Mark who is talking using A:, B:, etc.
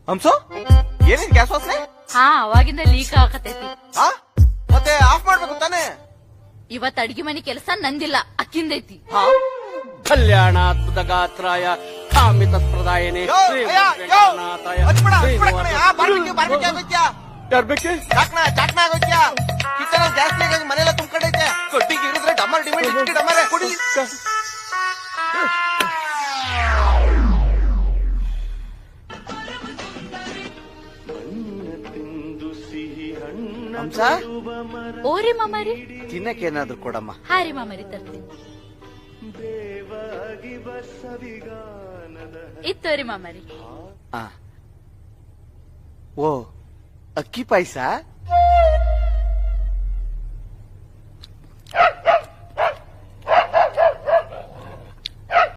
A: ಹಂಸು ಏನಿದ್ gas ವಾಸನೆ?
B: ಹಾ ಅವಾಗಿಂದ ಲೀಕ್ ಆಗತೈತಿ.
A: ಮತ್ತೆ ಆಫ್ ಮಾಡ್ಬೇಕು ತಾನೆ.
B: ಇವತ್ ಅಡಿಗೆ ಮನೆ ಕೆಲಸ ನಂದಿಲ್ಲ, ಅಕ್ಕಿಂದೈತಿ.
C: ಕಲ್ಯಾಣಾತ್ಮಕ ಗಾತ್ರಾಯ ಕಾಮಿತ ಪ್ರದಾಯನೆ
A: ಚಾಟ್ನ ಆಗೋತ್ಯಾ ಕಿಚನ್ ಜಾಸ್ತಿ ಆಗಿ ಮನೆಲ್ಲ ತುಂಬ್ಕೊಂಡೈತೆ. ಕೊಟ್ಟಿಗೆ ಇರಿದ್ರೆ ಡಮರ್ ಡಿಮಿಟ್ ಡಮರ್ ಕುಡಿ. ಹಂಸ
B: ಓರಿ ಮಾಮಾರಿ,
A: ತಿನ್ನಕ್ಕೆ ಏನಾದ್ರು ಕೊಡಮ್ಮ.
B: ಹಾರಿ ಮಾಮಾರಿ ತರ್ತೀನಿ. ಇತ್ತೋರಿ ಮಾಮಾರಿ.
A: ಓ ಅಕ್ಕಿ ಪಾಯಸ.